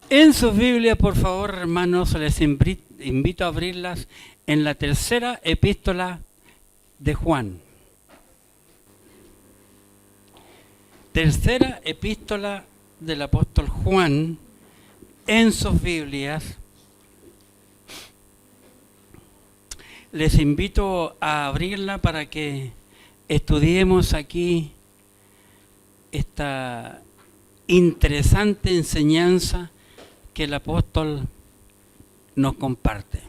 En sus Biblias, por favor, hermanos, les invito a abrirlas en la tercera epístola de Juan. Tercera epístola del apóstol Juan, en sus Biblias. Les invito a abrirla para que estudiemos aquí esta interesante enseñanza que el apóstol nos comparte.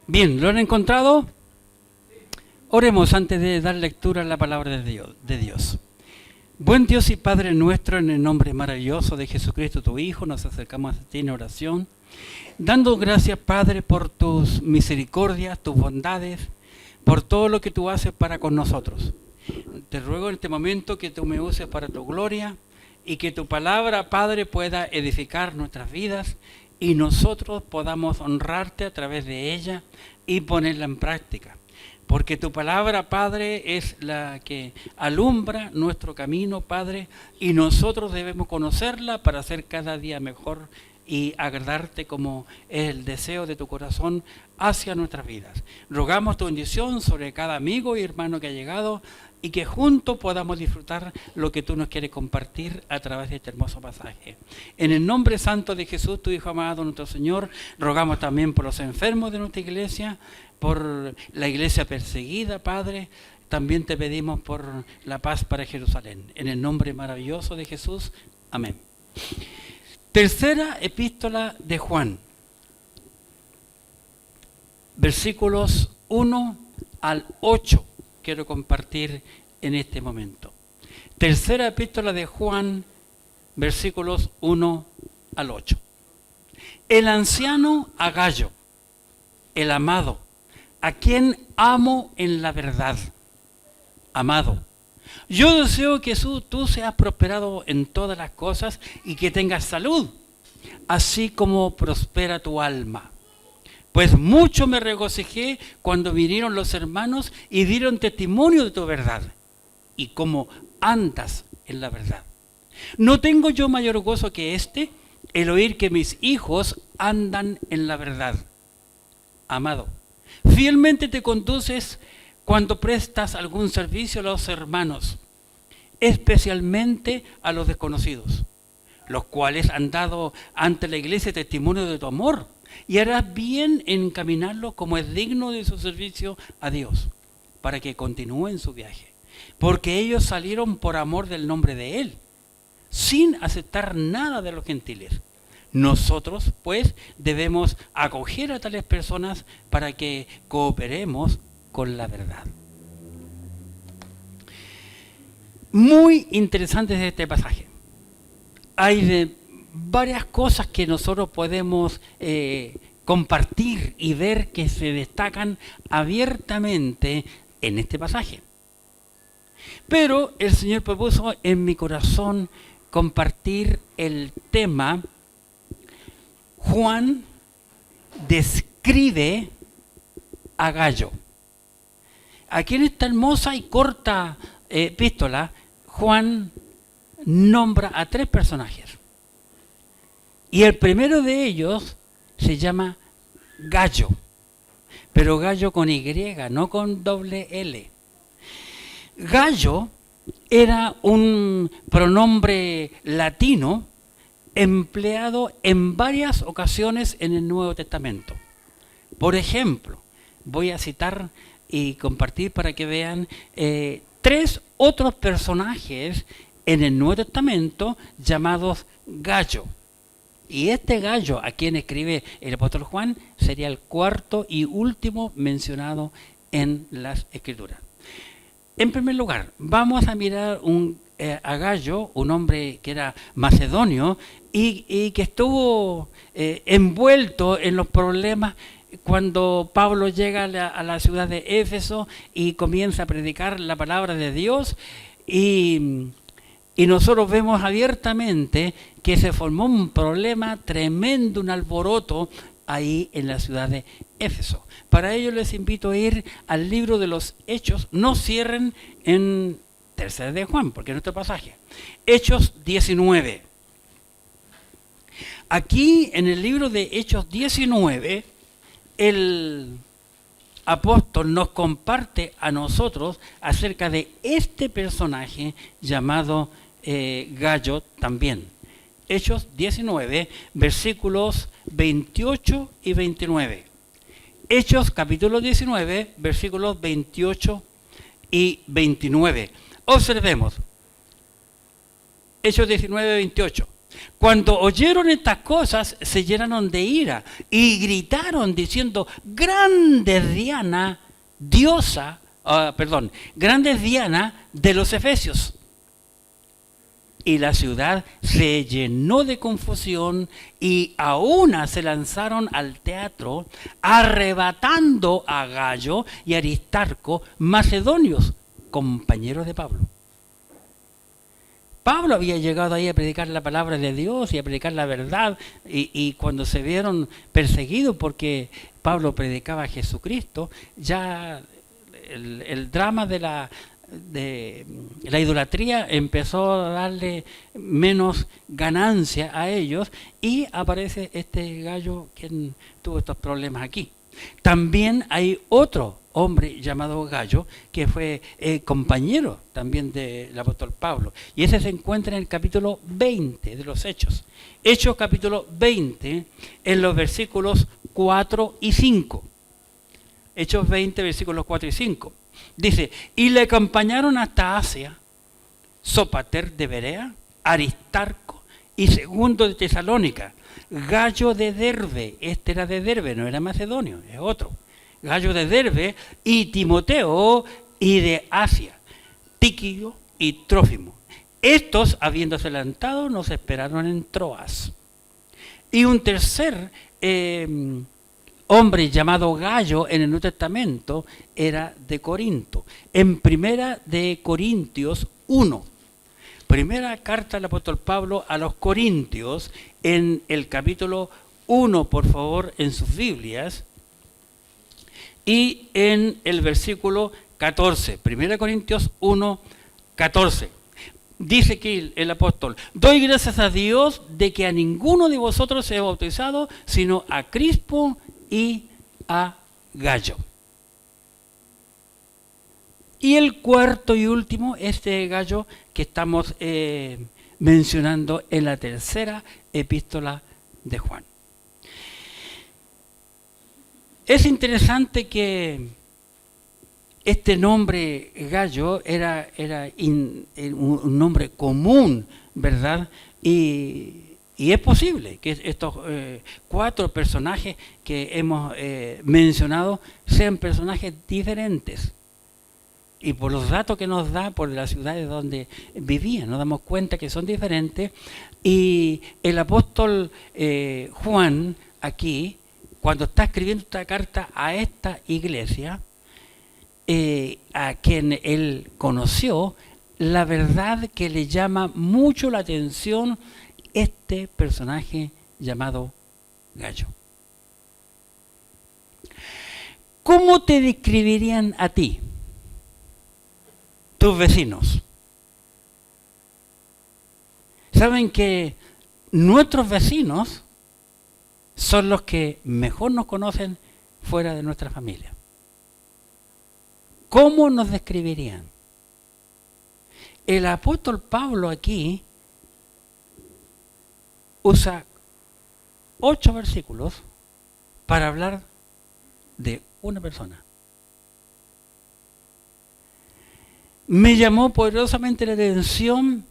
Bien, ¿lo han encontrado? Oremos antes de dar lectura a la palabra de Dios. Buen Dios y Padre nuestro, en el nombre maravilloso de Jesucristo, tu Hijo, nos acercamos a ti en oración, dando gracias, Padre, por tus misericordias, tus bondades, por todo lo que tú haces para con nosotros. Te ruego en este momento que tú me uses para tu gloria y que tu palabra, Padre, pueda edificar nuestras vidas y nosotros podamos honrarte a través de ella y ponerla en práctica. Porque tu palabra, Padre, es la que alumbra nuestro camino, Padre, y nosotros debemos conocerla para ser cada día mejor y agradarte como es el deseo de tu corazón hacia nuestras vidas. Rogamos tu bendición sobre cada amigo y hermano que ha llegado y que juntos podamos disfrutar lo que tú nos quieres compartir a través de este hermoso pasaje. En el nombre santo de Jesús, tu Hijo amado, nuestro Señor, rogamos también por los enfermos de nuestra iglesia, por la iglesia perseguida, Padre. También te pedimos por la paz para Jerusalén. En el nombre maravilloso de Jesús. Amén. Tercera epístola de Juan. Versículos 1 al 8. Quiero compartir en este momento. Tercera epístola de Juan, versículos 1 al 8. El anciano Agayo, el amado, a quien amo en la verdad. Amado, yo deseo que tú seas prosperado en todas las cosas y que tengas salud, así como prospera tu alma. Pues mucho me regocijé cuando vinieron los hermanos y dieron testimonio de tu verdad, y cómo andas en la verdad. No tengo yo mayor gozo que el oír que mis hijos andan en la verdad. Amado, fielmente te conduces cuando prestas algún servicio a los hermanos, especialmente a los desconocidos, los cuales han dado ante la iglesia testimonio de tu amor, y harás bien en encaminarlos como es digno de su servicio a Dios, para que continúen su viaje, porque ellos salieron por amor del nombre de Él, sin aceptar nada de los gentiles. Nosotros, pues, debemos acoger a tales personas para que cooperemos con la verdad. Muy interesante este pasaje. Hay varias cosas que nosotros podemos compartir y ver que se destacan abiertamente en este pasaje. Pero el Señor propuso en mi corazón compartir el tema. Juan describe a Gayo. Aquí en esta hermosa y corta epístola, Juan nombra a 3 personajes. Y el primero de ellos se llama Gayo, pero Gayo con Y, no con doble L. Gayo era un pronombre latino empleado en varias ocasiones en el Nuevo Testamento. Por ejemplo, voy a citar y compartir para que vean 3 otros personajes en el Nuevo Testamento llamados Gayo. Y este Gayo, a quien escribe el apóstol Juan, sería el 4º y último mencionado en las Escrituras. En primer lugar, vamos a mirar a Gayo, un hombre que era macedonio y que estuvo envuelto en los problemas cuando Pablo llega a la ciudad de Éfeso y comienza a predicar la palabra de Dios, y nosotros vemos abiertamente que se formó un problema tremendo, un alboroto ahí en la ciudad de Éfeso. Para ello les invito a ir al libro de los Hechos. No cierren en Tercera de Juan, porque es nuestro pasaje. Hechos 19. Aquí en el libro de Hechos 19, el apóstol nos comparte a nosotros acerca de este personaje llamado Gallo también. Hechos 19, versículos 28 y 29. Hechos capítulo 19, versículos 28 y 29. Observemos. Hechos 19, 28. Cuando oyeron estas cosas, se llenaron de ira y gritaron diciendo: grande es Diana, grande es Diana de los Efesios. Y la ciudad se llenó de confusión y a una se lanzaron al teatro, arrebatando a Gallo y Aristarco, macedonios, compañeros de Pablo. Pablo había llegado ahí a predicar la palabra de Dios y a predicar la verdad, y cuando se vieron perseguidos porque Pablo predicaba a Jesucristo, ya el drama de la idolatría empezó a darle menos ganancia a ellos, y aparece este Gallo quien tuvo estos problemas aquí. También hay otro hombre llamado Gallo que fue compañero también del apóstol Pablo, y ese se encuentra en el capítulo 20 de los Hechos. Hechos capítulo 20, en los versículos 4 y 5. Hechos 20, versículos 4 y 5. Dice: y le acompañaron hasta Asia Sópater de Berea, Aristarco y Segundo de Tesalónica, Gallo de Derbe. Este era de Derbe, no era macedonio, es otro. Gallo de Derbe y Timoteo, y de Asia, Tíquico y Trófimo. Estos, habiéndose adelantado, nos esperaron en Troas. Y un tercer hombre llamado Gallo en el Nuevo Testamento era de Corinto. En Primera de Corintios 1, primera carta del apóstol Pablo a los Corintios, en el capítulo 1, por favor, en sus Biblias, y en el versículo 14, 1 Corintios 1, 14. Dice aquí el apóstol: doy gracias a Dios de que a ninguno de vosotros se ha bautizado, sino a Crispo y a Gallo. Y el cuarto y último, este Gallo que estamos mencionando en la tercera epístola de Juan. Es interesante que este nombre Gallo era un nombre común, ¿verdad? Y es posible que estos cuatro personajes que hemos mencionado sean personajes diferentes. Y por los datos que nos da, por las ciudades donde vivían, nos damos cuenta que son diferentes. Y el apóstol Juan, aquí, cuando está escribiendo esta carta a esta iglesia, a quien él conoció, la verdad que le llama mucho la atención este personaje llamado Gallo. ¿Cómo te describirían a ti tus vecinos? Saben que nuestros vecinos son los que mejor nos conocen fuera de nuestra familia. ¿Cómo nos describirían? El apóstol Pablo aquí usa 8 versículos para hablar de una persona. Me llamó poderosamente la atención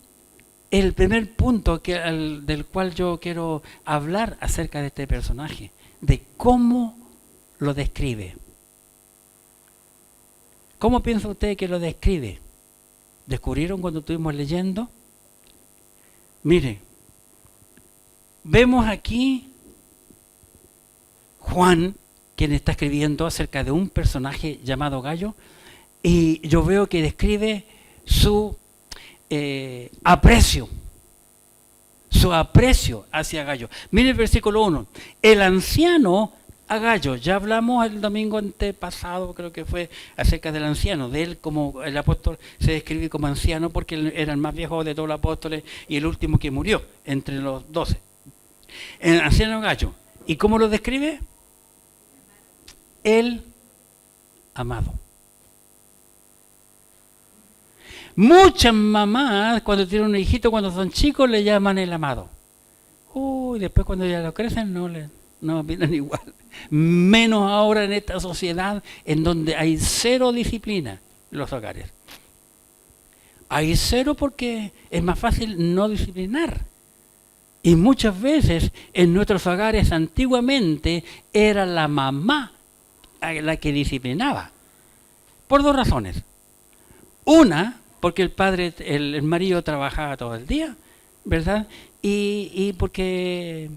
el primer punto del cual yo quiero hablar acerca de este personaje, de cómo lo describe. ¿Cómo piensa usted que lo describe? ¿Descubrieron cuando estuvimos leyendo? Mire, vemos aquí Juan, quien está escribiendo acerca de un personaje llamado Gallo, y yo veo que describe su aprecio su aprecio hacia Gayo. Mire el versículo 1. El anciano a Gayo, ya hablamos el domingo antepasado, creo que fue, acerca del anciano, de él como el apóstol se describe como anciano porque él era el más viejo de todos los apóstoles y el último que murió entre los 12. El anciano Gayo. ¿Y cómo lo describe? El amado. Muchas mamás, cuando tienen un hijito, cuando son chicos, le llaman el amado. Uy, después cuando ya lo crecen, no opinan igual. Menos ahora en esta sociedad en donde hay cero disciplina en los hogares. Hay cero porque es más fácil no disciplinar. Y muchas veces en nuestros hogares antiguamente era la mamá la que disciplinaba. Por dos razones. Una, porque el padre, el marido trabajaba todo el día, ¿verdad? Y porque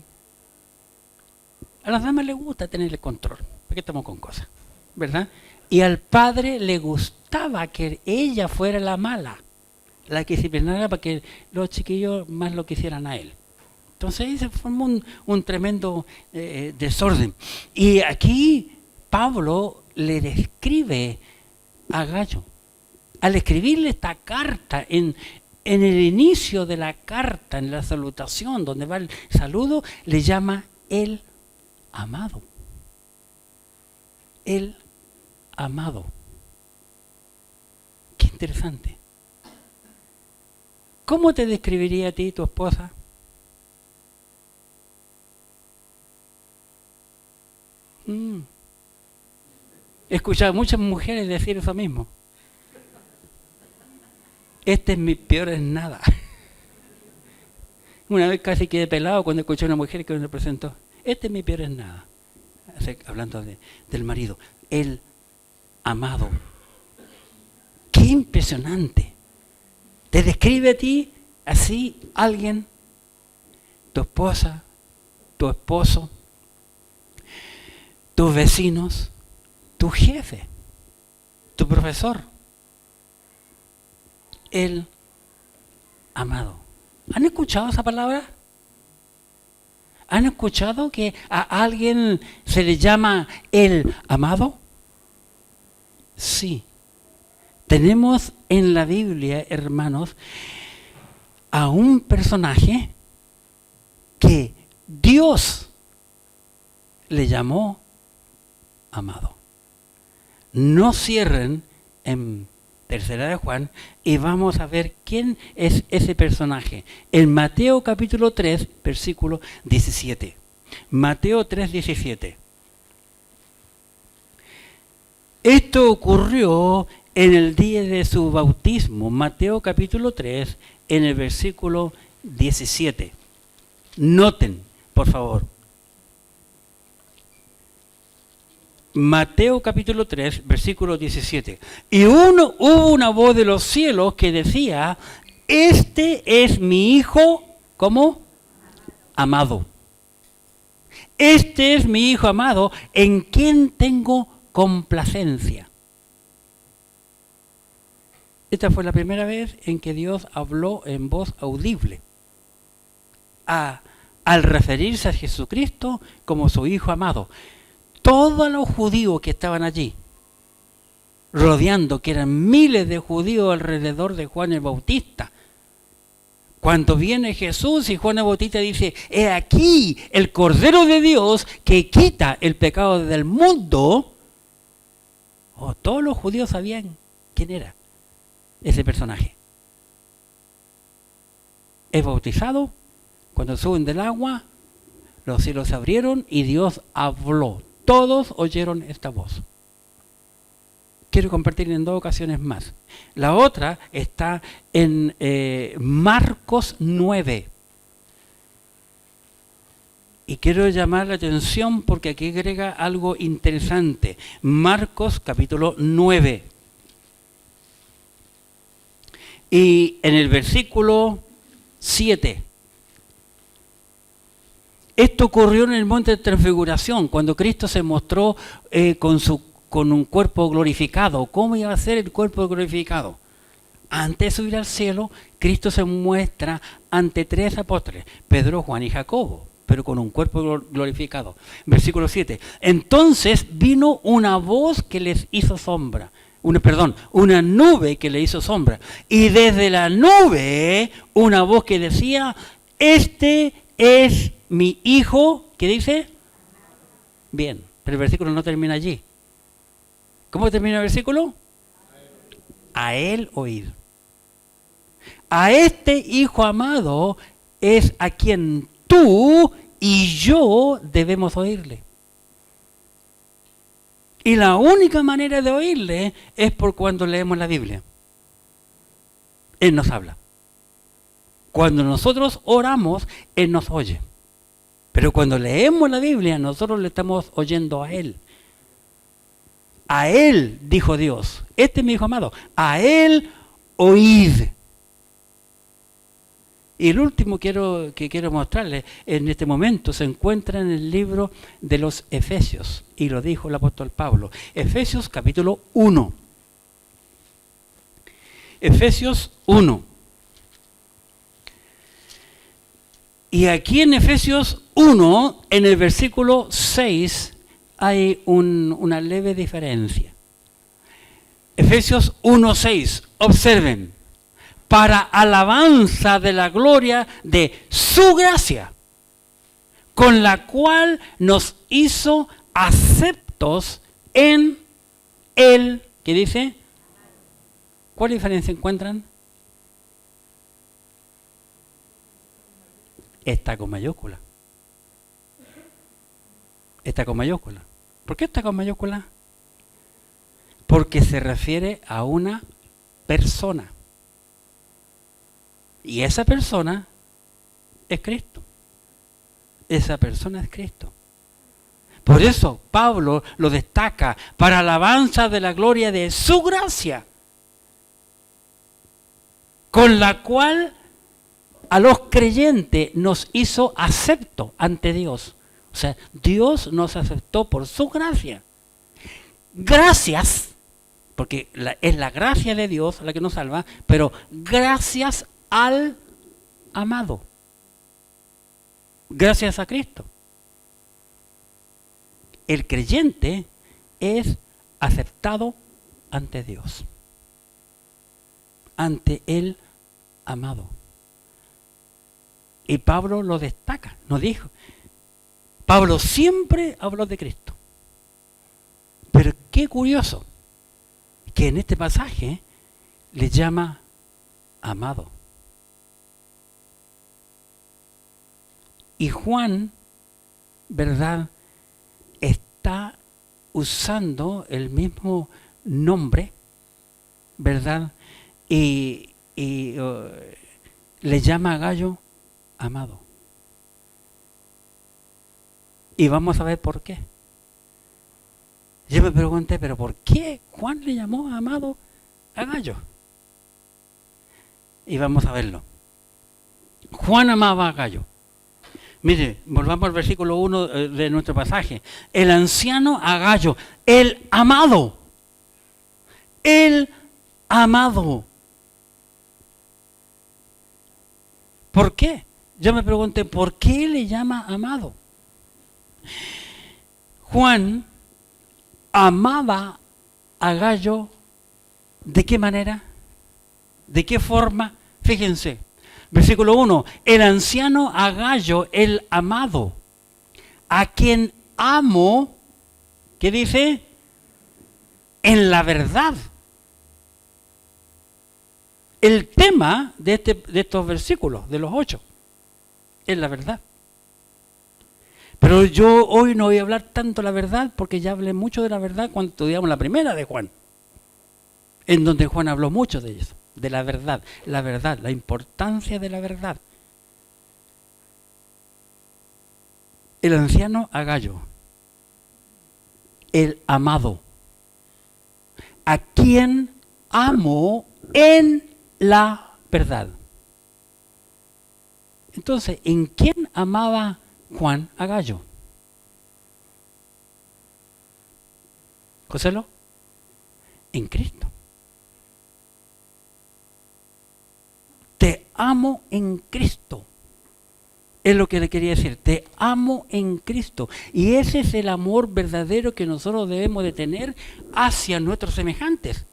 a las damas les gusta tener el control, porque estamos con cosas, ¿verdad? Y al padre le gustaba que ella fuera la mala, la que disciplinara para que los chiquillos más lo quisieran a él. Entonces ahí se formó un tremendo desorden. Y aquí Pablo le describe a Gayo. Al escribirle esta carta, en el inicio de la carta, en la salutación, donde va el saludo, le llama el amado. El amado. Qué interesante. ¿Cómo te describiría a ti tu esposa? He escuchado a muchas mujeres decir eso mismo. Este es mi peor en nada. Una vez casi quedé pelado cuando escuché a una mujer que me presentó. Este es mi peor en nada. Hablando del marido. El amado. Qué impresionante. ¿Te describe a ti así alguien? Tu esposa, tu esposo, tus vecinos, tu jefe, tu profesor. El amado. ¿Han escuchado esa palabra? ¿Han escuchado que a alguien se le llama el amado? Sí. Tenemos en la Biblia, hermanos, a un personaje que Dios le llamó amado. No cierren en Tercera de Juan y vamos a ver quién es ese personaje. En Mateo capítulo 3, versículo 17. Mateo 3, 17. Esto ocurrió en el día de su bautismo. Mateo capítulo 3, en el versículo 17. Noten, por favor. Mateo capítulo 3, versículo 17. Y hubo una voz de los cielos que decía, este es mi hijo, ¿cómo? Amado. Este es mi hijo amado, en quien tengo complacencia. Esta fue la primera vez en que Dios habló en voz audible, al referirse a Jesucristo como su hijo amado. Todos los judíos que estaban allí, rodeando, que eran miles de judíos alrededor de Juan el Bautista, cuando viene Jesús y Juan el Bautista dice, he aquí el Cordero de Dios que quita el pecado del mundo, todos los judíos sabían quién era ese personaje. Es bautizado, cuando suben del agua, los cielos se abrieron y Dios habló. Todos oyeron esta voz. Quiero compartir en dos ocasiones más. La otra está en Marcos 9. Y quiero llamar la atención porque aquí agrega algo interesante. Marcos capítulo 9. Y en el versículo 7. Esto ocurrió en el monte de transfiguración, cuando Cristo se mostró con un cuerpo glorificado. ¿Cómo iba a ser el cuerpo glorificado? Antes de subir al cielo, Cristo se muestra ante 3 apóstoles, Pedro, Juan y Jacobo, pero con un cuerpo glorificado. Versículo 7. Entonces vino una voz que les hizo sombra. Una nube que le hizo sombra. Y desde la nube, una voz que decía, este es mi hijo, ¿qué dice? Bien, pero el versículo no termina allí. ¿Cómo termina el versículo? A él oíd. A este hijo amado es a quien tú y yo debemos oírle. Y la única manera de oírle es por cuando leemos la Biblia. Él nos habla. Cuando nosotros oramos, Él nos oye. Pero cuando leemos la Biblia, nosotros le estamos oyendo a Él. A Él, dijo Dios, este es mi hijo amado, a Él oíd. Y el último que quiero mostrarles en este momento se encuentra en el libro de los Efesios, y lo dijo el apóstol Pablo. Efesios capítulo 1. Efesios 1. Y aquí en Efesios 1, en el versículo 6, hay una leve diferencia. Efesios 1:6, observen, para alabanza de la gloria de su gracia, con la cual nos hizo aceptos en Él. ¿Qué dice? ¿Cuál diferencia encuentran? Está con mayúscula. Está con mayúscula. ¿Por qué está con mayúscula? Porque se refiere a una persona. Y esa persona es Cristo. Esa persona es Cristo. Por eso Pablo lo destaca, para alabanza de la gloria de su gracia, con la cual a los creyentes nos hizo acepto ante Dios. O sea, Dios nos aceptó por su gracia. Gracias, porque es la gracia de Dios la que nos salva, pero gracias al amado. Gracias a Cristo. El creyente es aceptado ante Dios, ante el amado. Y Pablo lo destaca, nos dijo. Pablo siempre habló de Cristo. Pero qué curioso, que en este pasaje le llama amado. Y Juan, ¿verdad?, está usando el mismo nombre, ¿verdad? Y le llama a Gallo amado. Y vamos a ver por qué. Yo me pregunté, ¿pero por qué Juan le llamó amado a Gallo? Y vamos a verlo. Juan amaba a Gallo. Mire, volvamos al versículo 1 de nuestro pasaje. El anciano a Gallo, el amado. El amado. ¿Por qué? Yo me pregunté, ¿por qué le llama amado? Juan amaba a Gallo, ¿de qué manera? ¿De qué forma? Fíjense, versículo 1, el anciano a Gallo, el amado, a quien amo, ¿qué dice? En la verdad. El tema de estos versículos, de los 8, es la verdad. Pero yo hoy no voy a hablar tanto de la verdad, porque ya hablé mucho de la verdad cuando estudiamos la primera de Juan, en donde Juan habló mucho de eso, de la verdad, la importancia de la verdad. El anciano a Gallo, el amado, a quien amo en la verdad. Entonces, ¿en quién amaba Juan a Gallo? ¿Joselo? En Cristo. amo en Cristo. Es lo que le quería decir, te amo en Cristo. Y ese es el amor verdadero que nosotros debemos de tener hacia nuestros semejantes.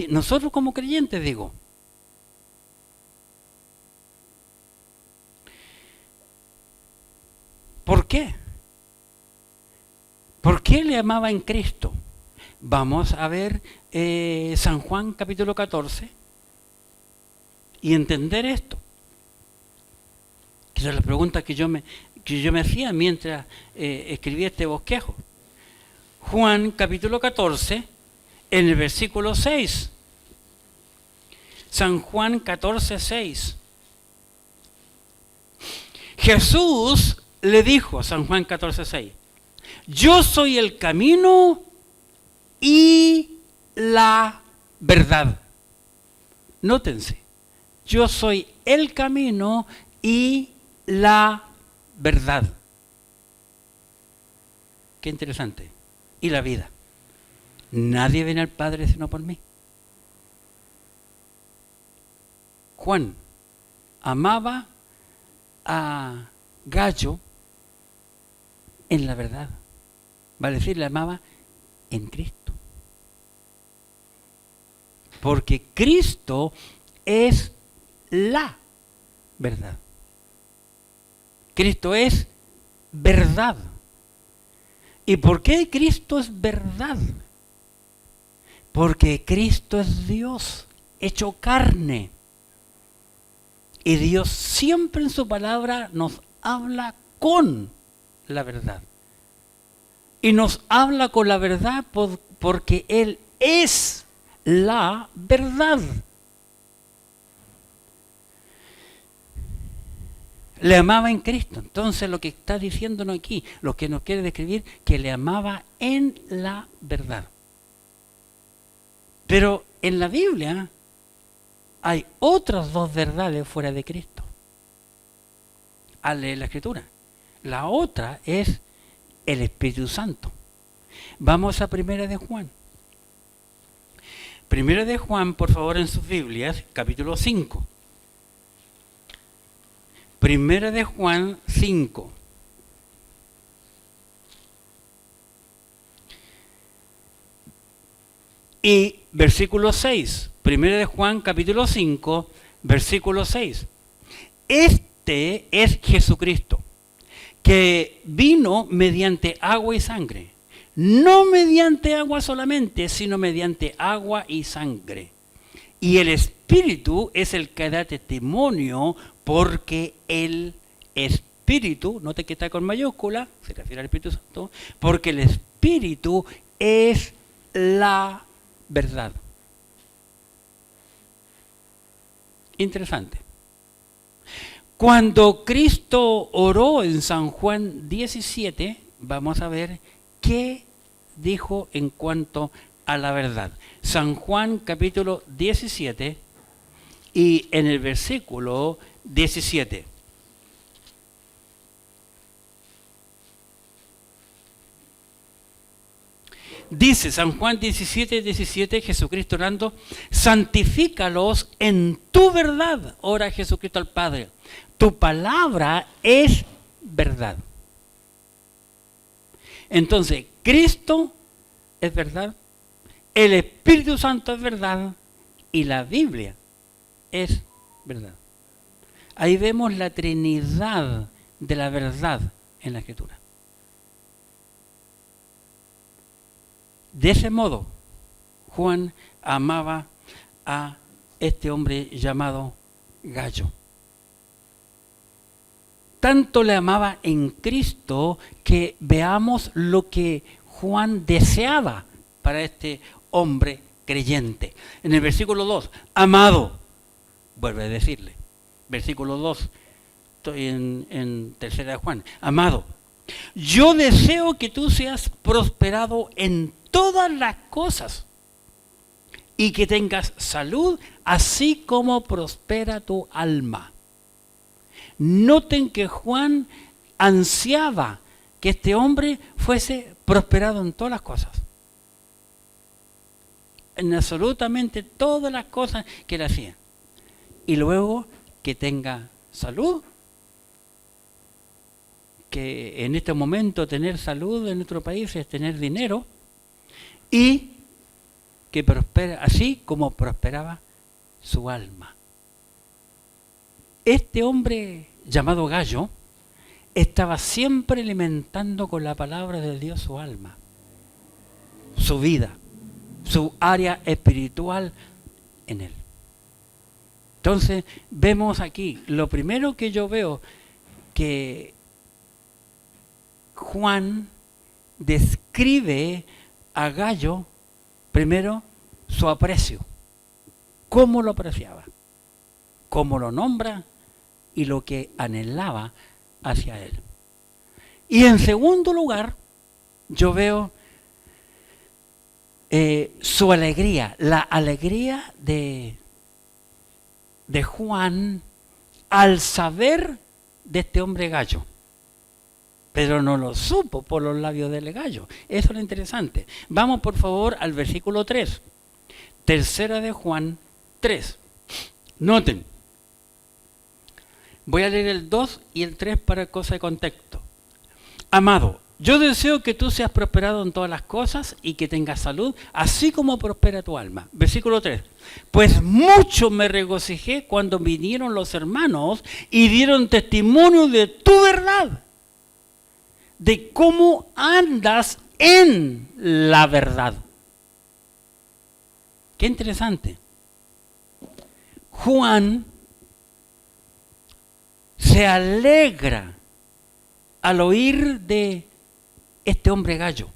Nosotros como creyentes, digo. ¿Por qué? ¿Por qué le amaba en Cristo? Vamos a ver San Juan capítulo 14 y entender esto. Que es la pregunta que yo me hacía mientras escribía este bosquejo. Juan capítulo 14, en el versículo 6. San Juan 14, 6. Jesús le dijo, San Juan 14, 6, yo soy el camino y la verdad. Nótense, yo soy el camino y la verdad. Qué interesante. Y la vida. Nadie viene al Padre sino por mí. Juan amaba a Gallo en la verdad. Vale decir, le amaba en Cristo. Porque Cristo es la verdad. Cristo es verdad. ¿Y por qué Cristo es verdad? Porque Cristo es Dios, hecho carne. Y Dios siempre en su palabra nos habla con la verdad. Y nos habla con la verdad porque Él es la verdad. Le amaba en Cristo. Entonces lo que está diciéndonos aquí, lo que nos quiere describir, que le amaba en la verdad. Pero en la Biblia hay otras dos verdades fuera de Cristo. Al leer la Escritura. La otra es el Espíritu Santo. Vamos a Primera de Juan. Primera de Juan, por favor, en sus Biblias, capítulo 5. Primera de Juan 5. Y versículo 6. Primera de Juan, capítulo 5, versículo 6. Este es Jesucristo, que vino mediante agua y sangre. No mediante agua solamente, sino mediante agua y sangre. Y el Espíritu es el que da testimonio, porque el Espíritu, note que está con mayúscula, se refiere al Espíritu Santo, porque el Espíritu es la verdad. Interesante. Cuando Cristo oró en San Juan 17, vamos a ver qué dijo en cuanto a la verdad. San Juan capítulo 17 y en el versículo 17. Dice San Juan 17, 17, Jesucristo orando, santifícalos en tu verdad. Ora Jesucristo al Padre. Tu palabra es verdad. Entonces, Cristo es verdad, el Espíritu Santo es verdad y la Biblia es verdad. Ahí vemos la Trinidad de la verdad en la Escritura. De ese modo, Juan amaba a este hombre llamado Gallo. Tanto le amaba en Cristo que veamos lo que Juan deseaba para este hombre creyente. En el versículo 2, amado, vuelve a decirle, versículo 2, estoy en tercera de Juan, amado, yo deseo que tú seas prosperado en todas las cosas y que tengas salud, así como prospera tu alma. Noten que Juan ansiaba que este hombre fuese prosperado en todas las cosas. En absolutamente todas las cosas que él hacía. y luego que tenga salud. Que en este momento tener salud en nuestro país es tener dinero, y que prospere así como prosperaba su alma. Este hombre llamado Gallo estaba siempre alimentando con la palabra de Dios su alma, su vida, su área espiritual en él. Entonces vemos aquí, lo primero que yo veo, que Juan describe a Gallo, primero, su aprecio, cómo lo apreciaba, cómo lo nombra y lo que anhelaba hacia él. Y en segundo lugar, yo veo su alegría, la alegría de Juan al saber de este hombre Gallo. Pero no lo supo por los labios del Gallo. Eso es lo interesante. Vamos por favor al versículo 3. Tercera de Juan 3. Noten. Voy a leer el 2 y el 3 para cosa de contexto. Amado, yo deseo que tú seas prosperado en todas las cosas y que tengas salud, así como prospera tu alma. Versículo 3. Pues mucho me regocijé cuando vinieron los hermanos y dieron testimonio de tu verdad, de cómo andas en la verdad. Qué interesante. Juan se alegra al oír de este hombre Gallo,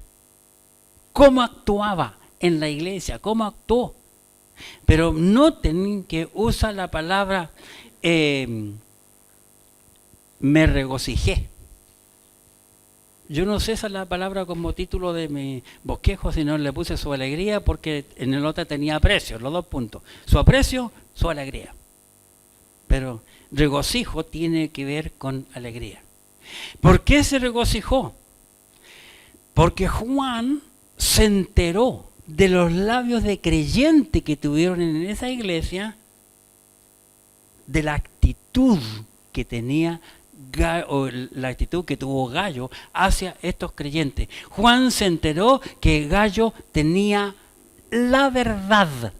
cómo actuaba en la iglesia, cómo actuó. Pero noten que usa la palabra me regocijé. Yo no sé esa es la palabra como título de mi bosquejo, sino le puse su alegría porque en el otro tenía aprecio, los dos puntos. Su aprecio, su alegría. Pero regocijo tiene que ver con alegría. ¿Por qué se regocijó? Porque Juan se enteró de los labios de creyente que tuvieron en esa iglesia, de la actitud que tenía o la actitud que tuvo Gallo hacia estos creyentes. Juan se enteró que Gallo tenía la verdad.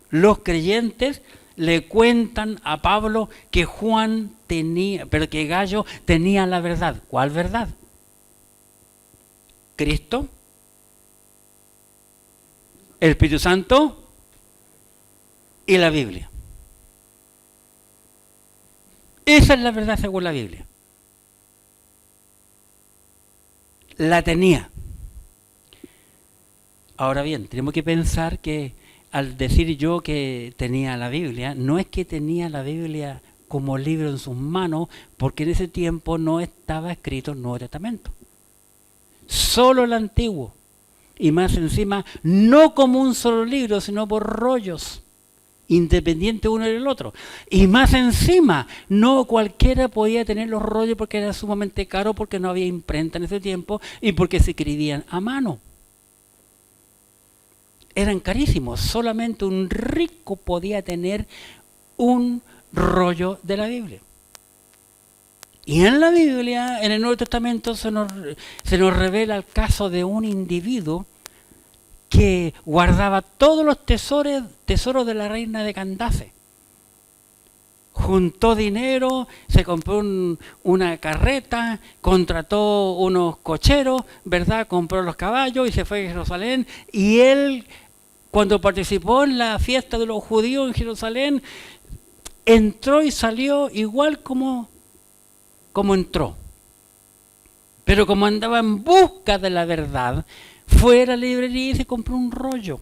Los creyentes le cuentan a Pablo que Juan tenía, pero que Gallo tenía la verdad. ¿Cuál verdad? Cristo, el Espíritu Santo y la Biblia. Esa es la verdad según la Biblia. La tenía. Ahora bien, tenemos que pensar que al decir yo que tenía la Biblia, no es que tenía la Biblia como libro en sus manos, porque en ese tiempo no estaba escrito el Nuevo Testamento. Solo el Antiguo. Y más encima, no como un solo libro, sino por rollos, independiente uno del otro. Y más encima, no cualquiera podía tener los rollos porque era sumamente caro, porque no había imprenta en ese tiempo y porque se escribían a mano. Eran carísimos, solamente un rico podía tener un rollo de la Biblia. Y en la Biblia, en el Nuevo Testamento, se nos revela el caso de un individuo que guardaba todos los tesoros de la reina de Candace. Juntó dinero, se compró una carreta, contrató unos cocheros, ¿verdad? Compró los caballos y se fue a Jerusalén. Y él, cuando participó en la fiesta de los judíos en Jerusalén, entró y salió igual como entró. Pero como andaba en busca de la verdad, fue a la librería y se compró un rollo.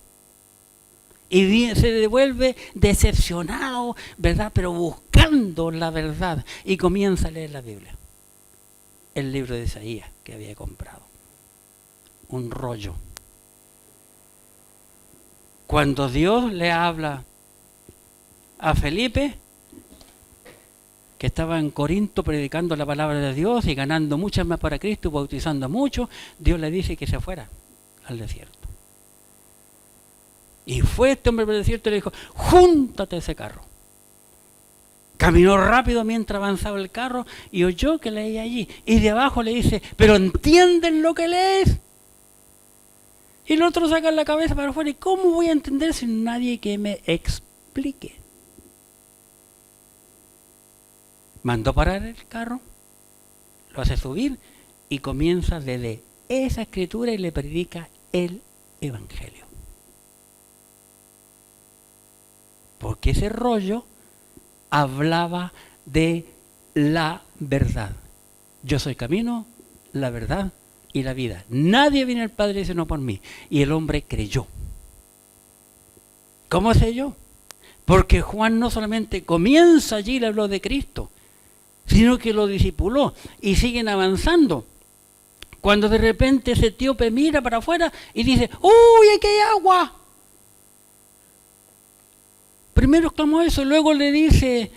Y se devuelve decepcionado, ¿verdad? Pero buscando la verdad. Y comienza a leer la Biblia. El libro de Isaías que había comprado. Un rollo. Cuando Dios le habla a Felipe, que estaba en Corinto predicando la palabra de Dios y ganando muchas más para Cristo, bautizando a muchos, Dios le dice que se fuera al desierto. Y fue este hombre por el desierto y le dijo, júntate a ese carro. Caminó rápido mientras avanzaba el carro y oyó que leía allí. Y de abajo le dice, ¿pero entienden lo que lees? Y el otro saca la cabeza para afuera. ¿Y cómo voy a entender sin nadie que me explique? Mandó parar el carro, lo hace subir y comienza desde esa escritura y le predica el Evangelio. Porque ese rollo hablaba de la verdad. Yo soy camino, la verdad y la vida. Nadie viene al Padre sino por mí. Y el hombre creyó. ¿Cómo sé yo? Porque Juan no solamente comienza allí y le habló de Cristo, sino que lo discipuló y siguen avanzando. Cuando de repente ese etíope mira para afuera y dice, ¡uy, aquí hay agua! Primero exclamó eso, luego le dice,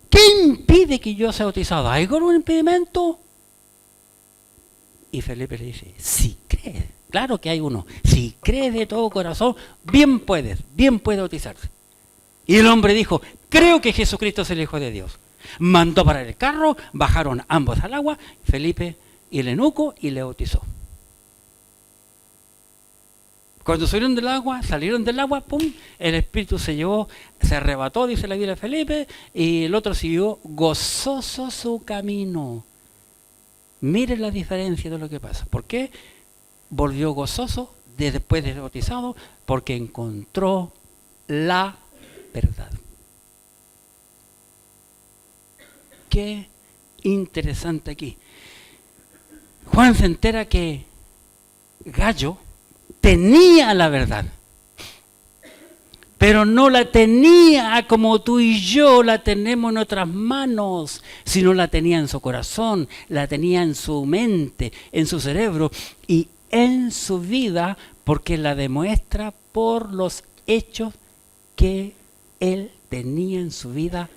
¿qué impide que yo sea bautizado? ¿Hay algún impedimento? Y Felipe le dice, si crees, claro que hay uno, si crees de todo corazón, bien puedes bautizarse. Y el hombre dijo, creo que Jesucristo es el Hijo de Dios. Mandó parar el carro, bajaron ambos al agua, Felipe y el eunuco, y le bautizó. Cuando salieron del agua, ¡pum!, el Espíritu se llevó, se arrebató, dice la Biblia de Felipe, y el otro siguió gozoso su camino. Miren la diferencia de lo que pasa. ¿Por qué volvió gozoso después de ser bautizado? Porque encontró la verdad. Qué interesante aquí. Juan se entera que Gallo tenía la verdad, pero no la tenía como tú y yo la tenemos en nuestras manos, sino la tenía en su corazón, la tenía en su mente, en su cerebro y en su vida, porque la demuestra por los hechos que él tenía en su vida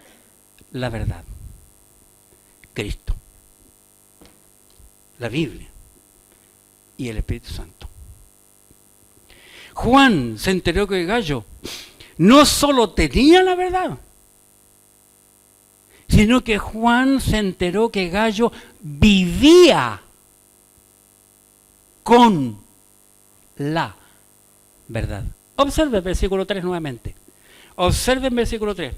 la verdad. Cristo, la Biblia y el Espíritu Santo. Juan se enteró que Gallo no solo tenía la verdad, sino que Juan se enteró que Gallo vivía con la verdad. Observe el versículo 3 nuevamente. Observe el versículo 3.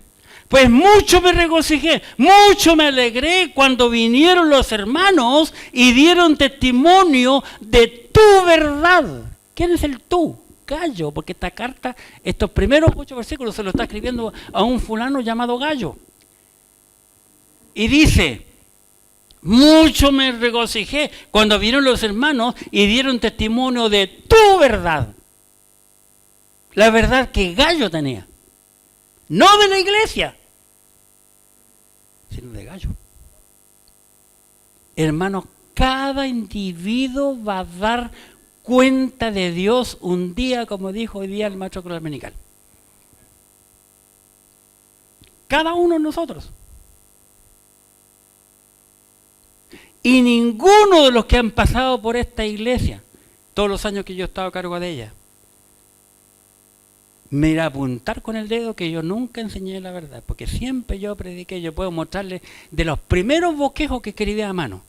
Pues mucho me regocijé, mucho me alegré cuando vinieron los hermanos y dieron testimonio de tu verdad. ¿Quién es el tú? Gallo, porque esta carta, estos primeros 8 versículos se lo está escribiendo a un fulano llamado Gallo. Y dice, mucho me regocijé cuando vinieron los hermanos y dieron testimonio de tu verdad. La verdad que Gallo tenía. No de la iglesia, sino de Gallo. Hermanos, cada individuo va a dar cuenta de Dios un día, como dijo hoy día el maestro dominical. Cada uno de nosotros. Y ninguno de los que han pasado por esta iglesia, todos los años que yo he estado a cargo de ella, me irá a apuntar con el dedo que yo nunca enseñé la verdad, porque siempre yo prediqué. Yo puedo mostrarles de los primeros bosquejos que escribí a mano.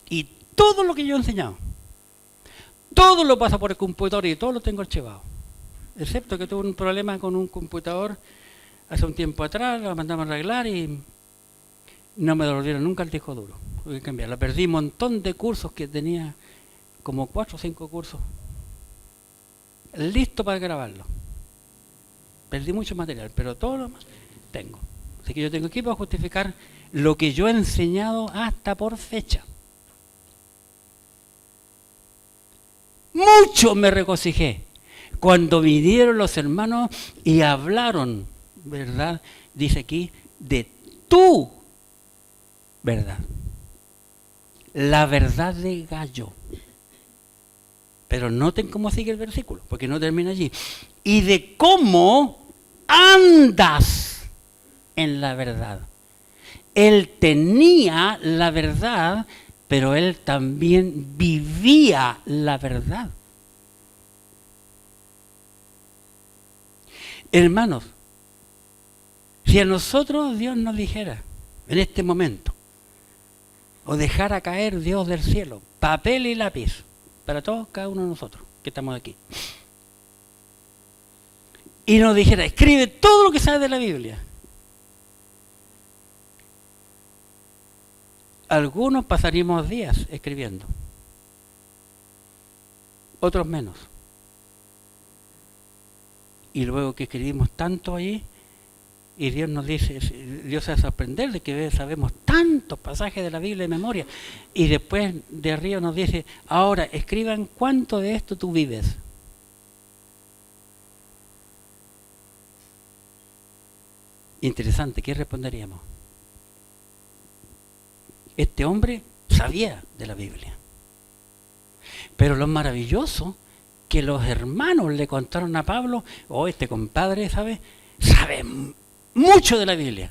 Y todo lo que yo he enseñado, todo lo paso por el computador y todo lo tengo archivado. Excepto que tuve un problema con un computador hace un tiempo atrás, lo mandamos a arreglar y no me devolvieron nunca el disco duro. Tuve que cambiarlo. Perdí un montón de cursos que tenía, como 4 o 5 cursos, listo para grabarlo. Perdí mucho material, pero todo lo demás tengo. Así que yo tengo aquí para justificar lo que yo he enseñado hasta por fecha. Mucho me regocijé cuando vinieron los hermanos y hablaron, ¿verdad? Dice aquí, de tu verdad. La verdad de Gallo. Pero noten cómo sigue el versículo, porque no termina allí. Y de cómo andas en la verdad. Él tenía la verdad, pero él también vivía la verdad. Hermanos, si a nosotros Dios nos dijera en este momento, o dejara caer Dios del cielo, papel y lápiz, para todos, cada uno de nosotros que estamos aquí, y nos dijera, escribe todo lo que sabes de la Biblia, algunos pasaríamos días escribiendo, otros menos. Y luego que escribimos tanto ahí, y Dios nos dice, Dios se va a sorprender de que sabemos tantos pasajes de la Biblia de memoria, y después de arriba nos dice, ahora escriban cuánto de esto tú vives. Interesante, ¿qué responderíamos? Este hombre sabía de la Biblia. Pero lo maravilloso que los hermanos le contaron a Pablo, este compadre sabe mucho de la Biblia.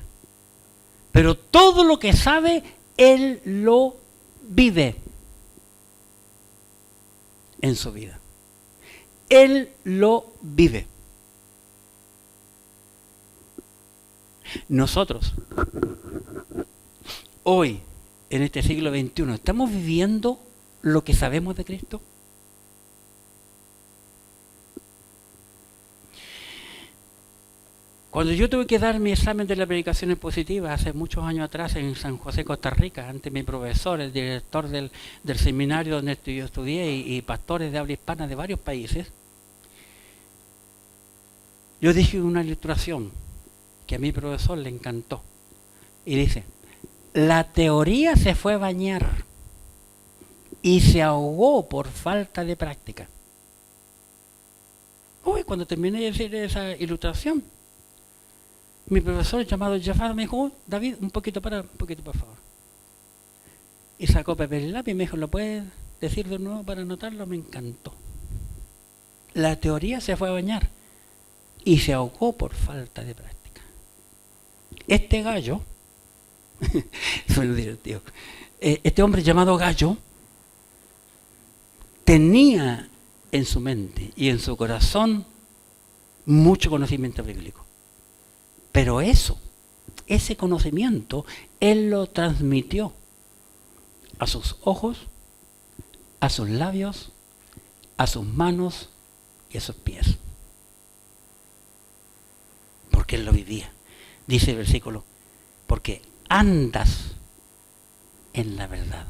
Pero todo lo que sabe, él lo vive en su vida. Él lo vive. Nosotros, hoy, en este siglo XXI, ¿estamos viviendo lo que sabemos de Cristo? Cuando yo tuve que dar mi examen de la predicación expositiva hace muchos años atrás en San José, Costa Rica, ante mi profesor, el director del seminario donde yo estudié y pastores de habla hispana de varios países, yo dije una ilustración que a mi profesor le encantó. Y dice, la teoría se fue a bañar y se ahogó por falta de práctica. Cuando terminé de decir esa ilustración, mi profesor llamado Jafar me dijo, David, un poquito por favor. Y sacó papel y lápiz y me dijo, ¿lo puedes decir de nuevo para anotarlo? Me encantó. La teoría se fue a bañar y se ahogó por falta de práctica. Este gallo, suena divertido, este hombre llamado Gallo, tenía en su mente y en su corazón mucho conocimiento bíblico. Pero ese conocimiento, él lo transmitió a sus ojos, a sus labios, a sus manos y a sus pies. Porque él lo vivía. Dice el versículo, porque andas en la verdad.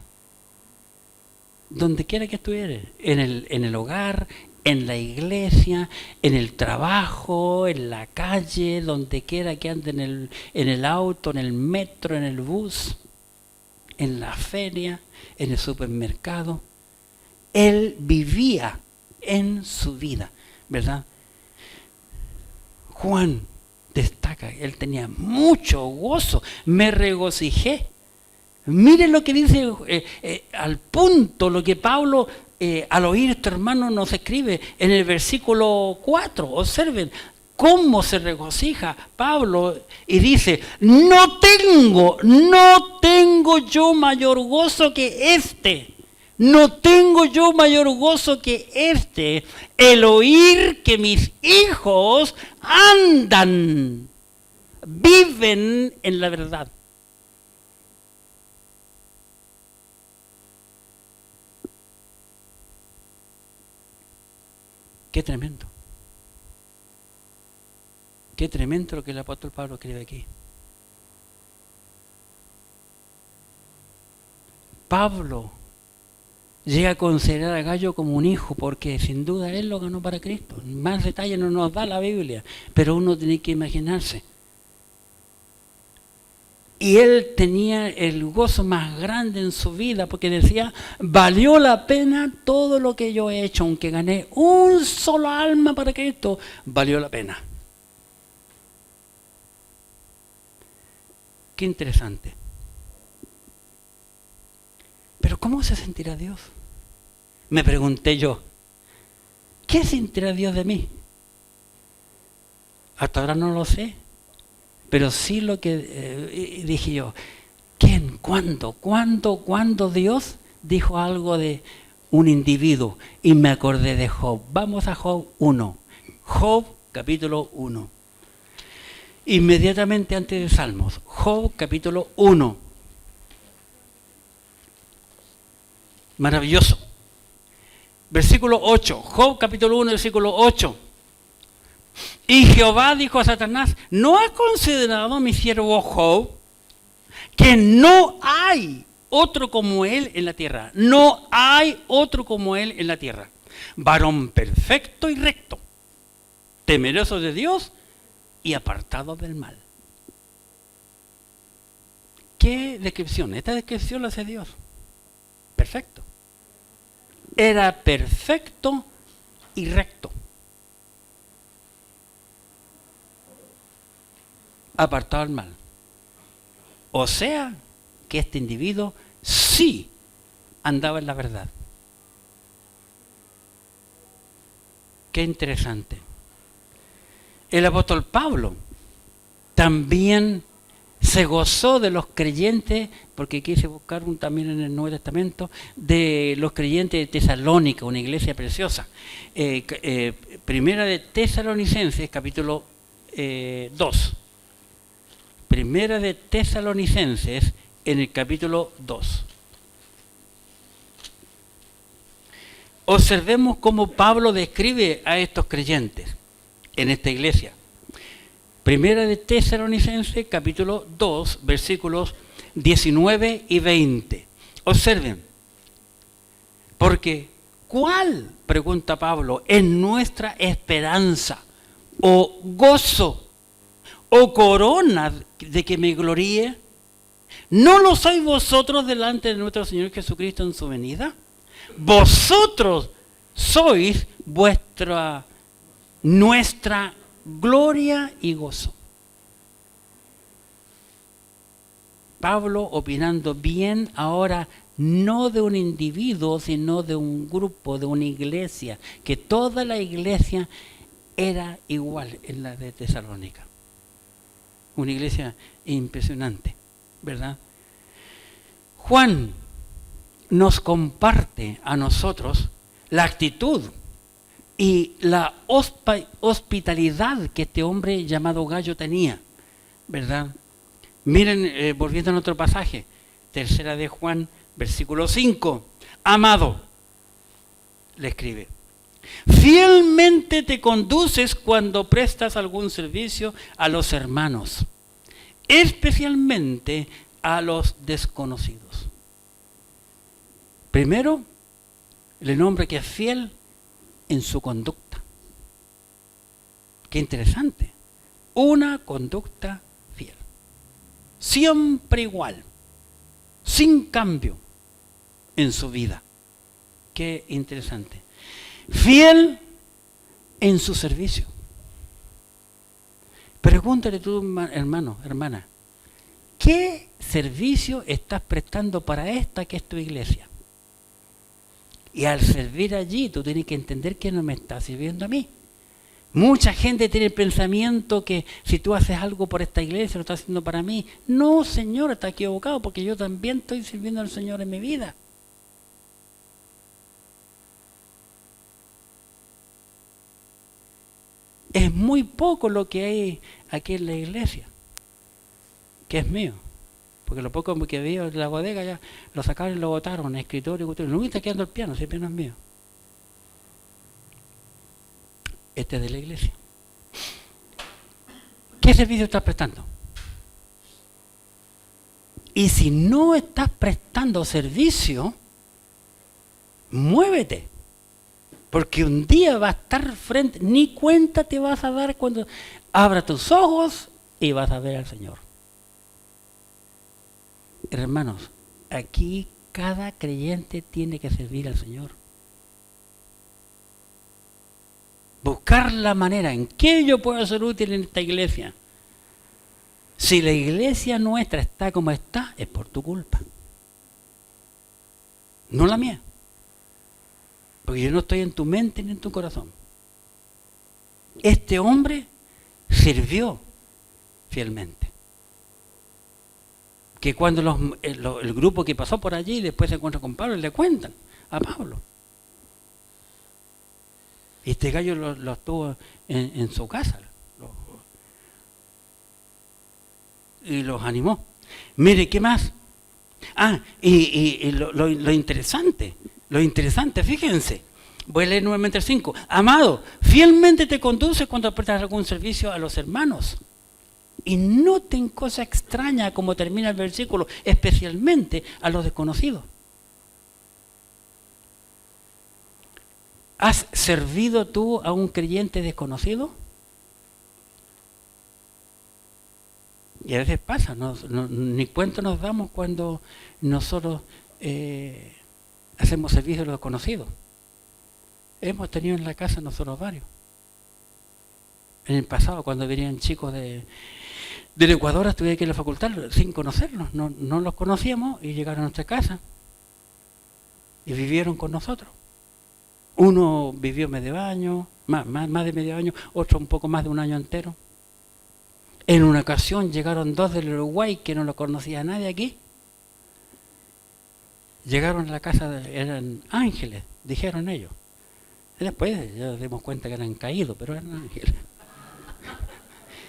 Donde quiera que estuvieras, en el hogar, en la iglesia, en el trabajo, en la calle, donde quiera que ande en el auto, en el metro, en el bus, en la feria, en el supermercado. Él vivía en su vida, ¿verdad? Juan destaca, él tenía mucho gozo, me regocijé. Miren lo que dice al punto, lo que Pablo al oír esto, hermano, nos escribe en el versículo 4. Observen cómo se regocija Pablo y dice, no tengo yo mayor gozo que este. No tengo yo mayor gozo que este, el oír que mis hijos andan, viven en la verdad. Qué tremendo. Qué tremendo lo que el apóstol Pablo escribe aquí. Pablo llega a considerar a Gallo como un hijo, porque sin duda él lo ganó para Cristo. Más detalle no nos da la Biblia, pero uno tiene que imaginarse. Y él tenía el gozo más grande en su vida, porque decía, valió la pena todo lo que yo he hecho, aunque gané un solo alma para Cristo, valió la pena. Qué interesante. Pero ¿cómo se sentirá Dios? Me pregunté yo, ¿qué sentirá Dios de mí? Hasta ahora no lo sé, pero sí lo que dije yo, ¿quién? ¿Cuándo Dios dijo algo de un individuo? Y me acordé de Job. Vamos a Job 1. Job capítulo 1. inmediatamente antes de Salmos. Job capítulo 1. Maravilloso. Versículo 8. Job capítulo 1, versículo 8. Y Jehová dijo a Satanás: ¿no has considerado, mi siervo Job, que no hay otro como él en la tierra? No hay otro como él en la tierra. Varón perfecto y recto, temeroso de Dios y apartado del mal. ¿Qué descripción? Esta descripción la hace Dios. Perfecto. Era perfecto y recto. Apartado del mal. O sea, que este individuo sí andaba en la verdad. Qué interesante. El apóstol Pablo también se gozó de los creyentes, porque quise buscar también en el Nuevo Testamento, de los creyentes de Tesalónica, una iglesia preciosa. Primera de Tesalonicenses, capítulo 2. Primera de Tesalonicenses, en el capítulo 2. Observemos cómo Pablo describe a estos creyentes en esta iglesia. Primera de Tesalonicenses, capítulo 2, versículos 19 y 20. Observen, porque ¿cuál, pregunta Pablo, es nuestra esperanza o gozo o corona de que me gloríe? ¿No lo sois vosotros delante de nuestro Señor Jesucristo en su venida? Vosotros sois nuestra gloria y gozo. Pablo opinando bien ahora no de un individuo, sino de un grupo, de una iglesia, que toda la iglesia era igual en la de Tesalónica. Una iglesia impresionante, ¿verdad? Juan nos comparte a nosotros la actitud y la hospitalidad que este hombre llamado Gallo tenía, ¿verdad? Miren, volviendo a otro pasaje, tercera de Juan, versículo 5. Amado, le escribe, fielmente te conduces cuando prestas algún servicio a los hermanos, especialmente a los desconocidos. Primero, le nombra que es fiel en su conducta. Qué interesante. Una conducta fiel. Siempre igual. Sin cambio en su vida. Qué interesante. Fiel en su servicio. Pregúntale tú, hermano, hermana, ¿qué servicio estás prestando para esta que es tu iglesia? Y al servir allí, tú tienes que entender que no me está sirviendo a mí. Mucha gente tiene el pensamiento que si tú haces algo por esta iglesia, lo estás haciendo para mí. No, Señor, está equivocado, porque yo también estoy sirviendo al Señor en mi vida. Es muy poco lo que hay aquí en la iglesia, que es mío. Porque lo poco que veo en la bodega ya lo sacaron y lo botaron, escritorio, no me está quedando el piano, si el piano es mío. Este es de la iglesia. ¿Qué servicio estás prestando? Y si no estás prestando servicio, muévete. Porque un día va a estar frente, ni cuenta te vas a dar cuando abra tus ojos y vas a ver al Señor. Hermanos, aquí cada creyente tiene que servir al Señor. Buscar la manera en que yo puedo ser útil en esta iglesia. Si la iglesia nuestra está como está, es por tu culpa. No la mía. Porque yo no estoy en tu mente ni en tu corazón. Este hombre sirvió fielmente. Que cuando el grupo que pasó por allí después se encuentra con Pablo, le cuentan a Pablo. Y este gallo lo tuvo en su casa. y los animó. Mire, ¿qué más? Y lo interesante, fíjense. Voy a leer nuevamente el 5. Amado, fielmente te conduce cuando prestas algún servicio a los hermanos. Y noten cosa extraña como termina el versículo, especialmente a los desconocidos. ¿Has servido tú a un creyente desconocido? Y a veces pasa, ni cuenta nos damos cuando nosotros hacemos servicio a los desconocidos. Hemos tenido en la casa nosotros varios. En el pasado, cuando venían chicos del Ecuador, estuve aquí en la facultad sin conocerlos. No los conocíamos y llegaron a nuestra casa y vivieron con nosotros. Uno vivió medio año, más de medio año, otro un poco más de un año entero. En una ocasión llegaron 2 del Uruguay que no lo conocía nadie aquí. Llegaron a la casa, eran ángeles, dijeron ellos. Y después ya nos dimos cuenta que eran caídos, pero eran ángeles.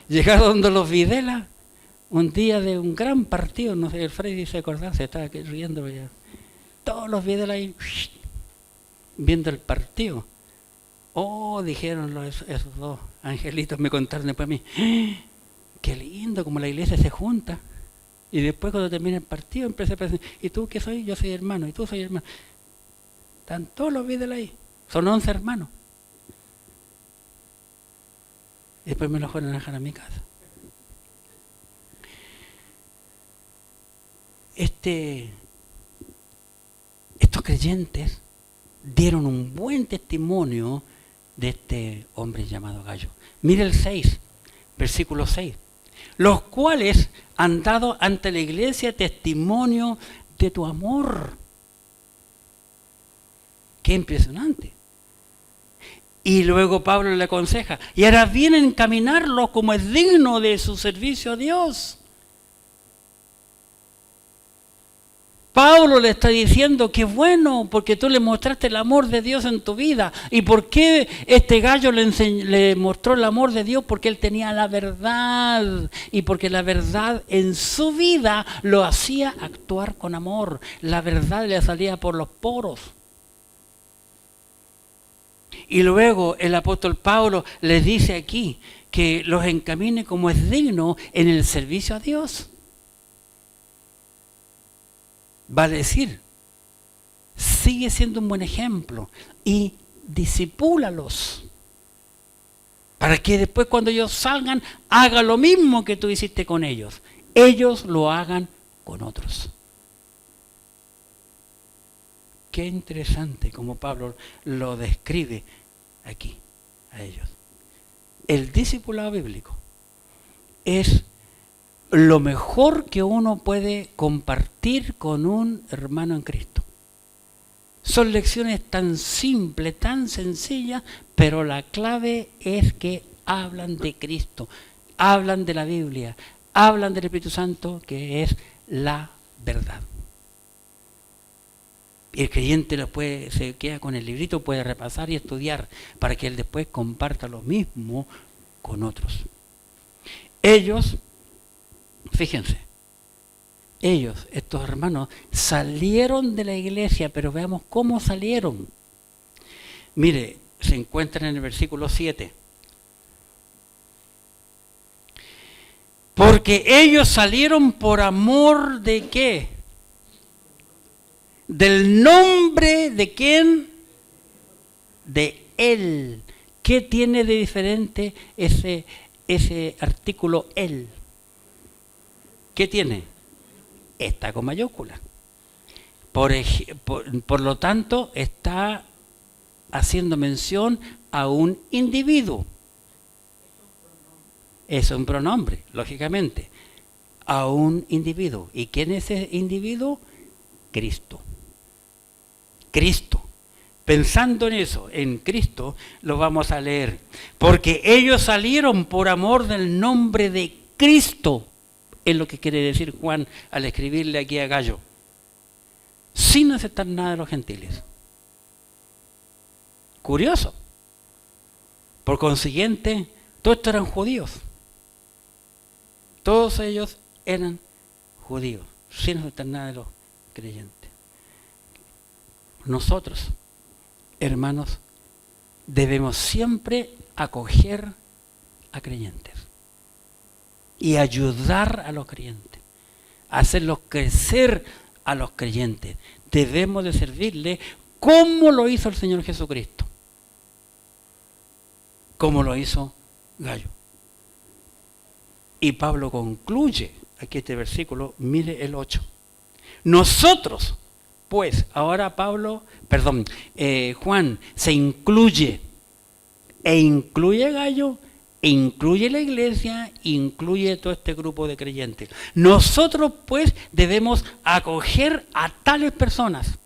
Llegaron de los Videla un día de un gran partido, no sé, el Freddy se acordaba, se estaba aquí riendo ya. Todos los Videla ahí viendo el partido. Oh, dijeron esos 2 angelitos, me contaron después a mí. Qué lindo, como la iglesia se junta. Y después cuando termina el partido, empieza a presentar. ¿Y tú qué soy? Yo soy hermano. ¿Y tú soy hermano? Están todos los Videla ahí. Son 11 hermanos. Y después me los fueron a dejar a mi casa. Estos creyentes dieron un buen testimonio de este hombre llamado Gallo. Mire el 6, versículo 6. Los cuales han dado ante la iglesia testimonio de tu amor. Qué impresionante. Y luego Pablo le aconseja, y ahora viene a encaminarlos como es digno de su servicio a Dios. Pablo le está diciendo que bueno, porque tú le mostraste el amor de Dios en tu vida. ¿Y por qué este gallo le mostró el amor de Dios? Porque él tenía la verdad. Y porque la verdad en su vida lo hacía actuar con amor. La verdad le salía por los poros. Y luego el apóstol Pablo les dice aquí que los encamine como es digno en el servicio a Dios. Va a decir, sigue siendo un buen ejemplo y discipúlalos para que después cuando ellos salgan haga lo mismo que tú hiciste con ellos. Ellos lo hagan con otros. Qué interesante como Pablo lo describe aquí a ellos. El discipulado bíblico es lo mejor que uno puede compartir con un hermano en Cristo. Son lecciones tan simples, tan sencillas, pero la clave es que hablan de Cristo, hablan de la Biblia, hablan del Espíritu Santo, que es la verdad. Y el creyente se queda con el librito, puede repasar y estudiar para que él después comparta lo mismo con otros. Ellos, fíjense, estos hermanos, salieron de la iglesia, pero veamos cómo salieron. Mire, se encuentran en el versículo 7. Porque ellos salieron por amor de ¿qué? Del nombre de quién? De Él. ¿Qué tiene de diferente ese artículo Él? ¿Qué tiene? Está con mayúscula. Por lo tanto, está haciendo mención a un individuo. Es un pronombre, lógicamente. A un individuo. ¿Y quién es ese individuo? Cristo. Cristo. Pensando en eso, en Cristo, lo vamos a leer. Porque ellos salieron por amor del nombre de Cristo. Es lo que quiere decir Juan al escribirle aquí a Gallo. Sin aceptar nada de los gentiles. Curioso. Por consiguiente, todos estos eran judíos. Todos ellos eran judíos, sin aceptar nada de los creyentes. Nosotros, hermanos, debemos siempre acoger a creyentes y ayudar a los creyentes, hacerlos crecer a los creyentes. Debemos de servirle como lo hizo el Señor Jesucristo, como lo hizo Gallo. Y Pablo concluye aquí este versículo, mire el 8. Nosotros, pues, ahora Juan se incluye, e incluye a Gallo, e incluye la iglesia, incluye todo este grupo de creyentes. Nosotros, pues, debemos acoger a tales personas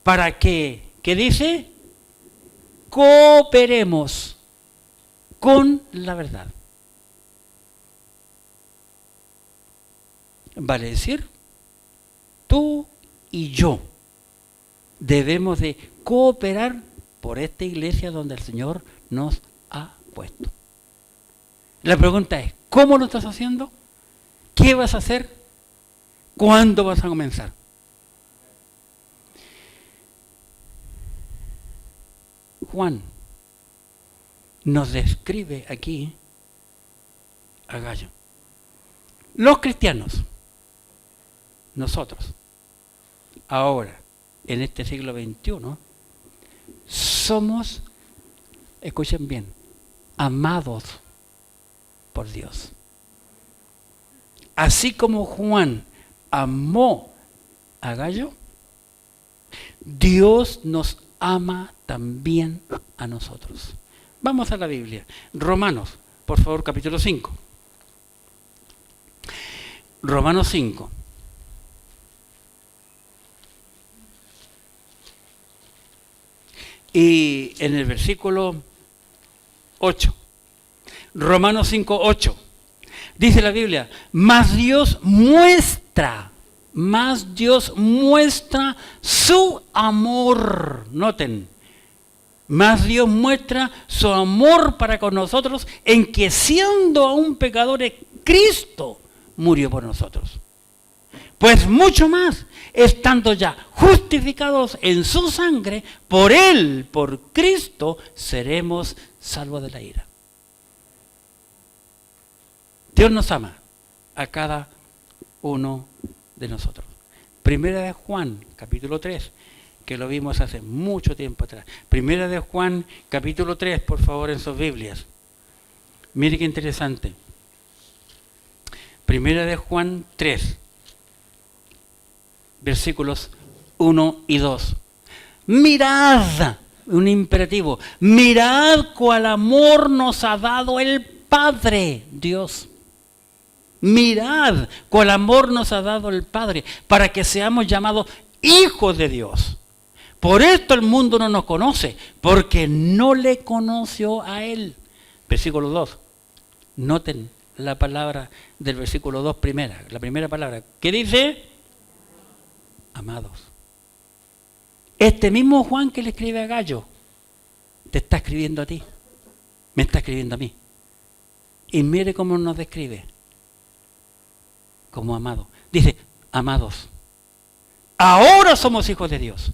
para que, ¿qué dice? Cooperemos con la verdad. Vale decir, tú y yo debemos de cooperar por esta iglesia donde el Señor nos ha puesto. La pregunta es, ¿cómo lo estás haciendo? ¿Qué vas a hacer? ¿Cuándo vas a comenzar? Juan nos describe aquí a Gallo. Los cristianos, nosotros, ahora, en este siglo XXI, somos, escuchen bien, amados por Dios. Así como Juan amó a Gallo, Dios nos ama también a nosotros. Vamos a la Biblia. Romanos, por favor, capítulo 5. Romanos 5. Y en el versículo 8. Romanos 5, 8. Dice la Biblia, más Dios muestra su amor. Noten, más Dios muestra su amor para con nosotros en que siendo aún pecadores, Cristo murió por nosotros. Pues mucho más, estando ya justificados en su sangre, por Él, por Cristo, seremos salvos de la ira. Dios nos ama a cada uno de nosotros. Primera de Juan, capítulo 3, que lo vimos hace mucho tiempo atrás. Primera de Juan, capítulo 3, por favor, en sus Biblias. Mire qué interesante. Primera de Juan 3, versículos 1 y 2. Mirad, un imperativo, mirad cuál amor nos ha dado el Padre, Dios. Mirad cuál amor nos ha dado el Padre para que seamos llamados hijos de Dios. Por esto el mundo no nos conoce, porque no le conoció a Él. Versículo 2. Noten la palabra del versículo 2 primera, la primera palabra. ¿Qué dice? Amados. Este mismo Juan que le escribe a Gallo, te está escribiendo a ti, me está escribiendo a mí. Y mire cómo nos describe. Como amados. Dice, amados, ahora somos hijos de Dios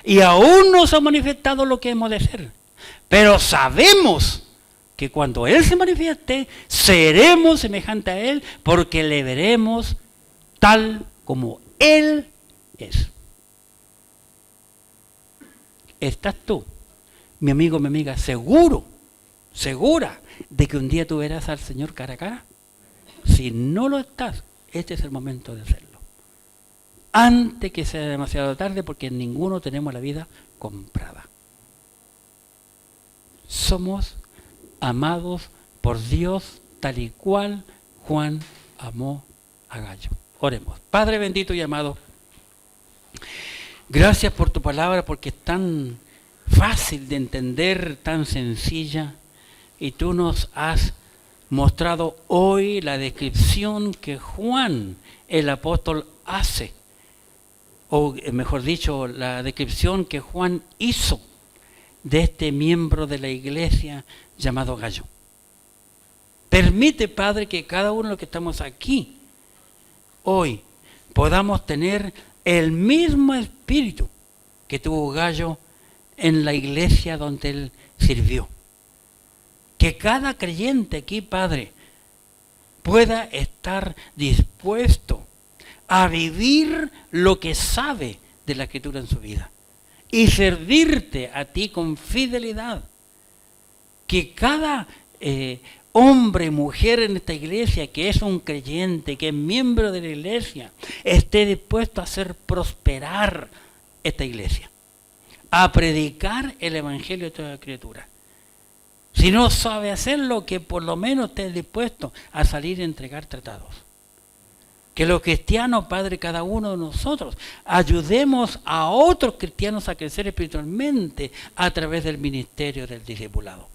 y aún no se ha manifestado lo que hemos de ser, pero sabemos que cuando Él se manifieste seremos semejantes a Él porque le veremos tal como Él es. ¿Estás tú, mi amigo, mi amiga, segura de que un día tú verás al Señor cara a cara? Si no lo estás, este es el momento de hacerlo. Antes que sea demasiado tarde, porque ninguno tenemos la vida comprada. Somos amados por Dios tal y cual Juan amó a Gallo. Oremos. Padre bendito y amado, gracias por tu palabra, porque es tan fácil de entender, tan sencilla, y tú nos has mostrado hoy la descripción que Juan, el apóstol, hace, o mejor dicho, la descripción que Juan hizo de este miembro de la iglesia llamado Gallo. Permite, Padre, que cada uno de los que estamos aquí hoy podamos tener el mismo espíritu que tuvo Gallo en la iglesia donde él sirvió. Que cada creyente aquí, Padre, pueda estar dispuesto a vivir lo que sabe de la Escritura en su vida y servirte a ti con fidelidad. Que cada hombre, mujer en esta iglesia que es un creyente, que es miembro de la iglesia, esté dispuesto a hacer prosperar esta iglesia, a predicar el evangelio de toda criatura. Si no sabe hacerlo, que por lo menos esté dispuesto a salir a entregar tratados. Que los cristianos, Padre, cada uno de nosotros, ayudemos a otros cristianos a crecer espiritualmente a través del ministerio del discipulado.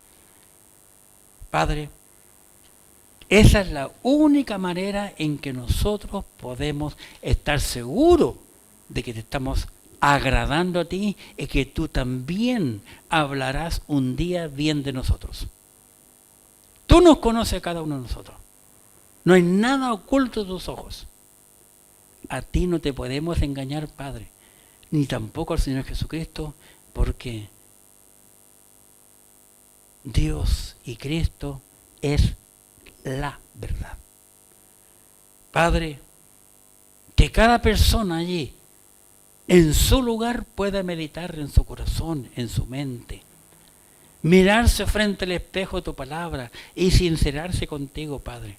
Padre, esa es la única manera en que nosotros podemos estar seguros de que te estamos agradando a ti y que tú también hablarás un día bien de nosotros. Tú nos conoces a cada uno de nosotros. No hay nada oculto de tus ojos. A ti no te podemos engañar, Padre, ni tampoco al Señor Jesucristo, porque Dios y Cristo es la verdad. Padre, que cada persona allí, en su lugar, pueda meditar en su corazón, en su mente, mirarse frente al espejo de tu palabra y sincerarse contigo, Padre.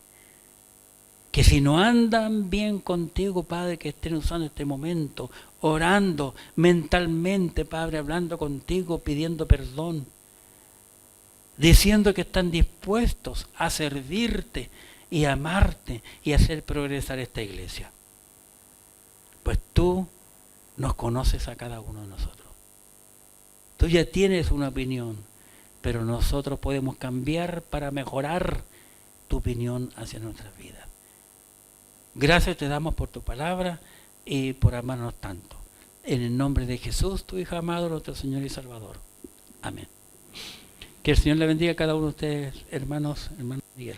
Que si no andan bien contigo, Padre, que estén usando este momento, orando mentalmente, Padre, hablando contigo, pidiendo perdón, diciendo que están dispuestos a servirte y amarte y hacer progresar esta iglesia. Pues tú nos conoces a cada uno de nosotros. Tú ya tienes una opinión, pero nosotros podemos cambiar para mejorar tu opinión hacia nuestras vidas. Gracias te damos por tu palabra y por amarnos tanto. En el nombre de Jesús, tu Hijo amado, nuestro Señor y Salvador. Amén. Que el Señor le bendiga a cada uno de ustedes, hermanos Miguel.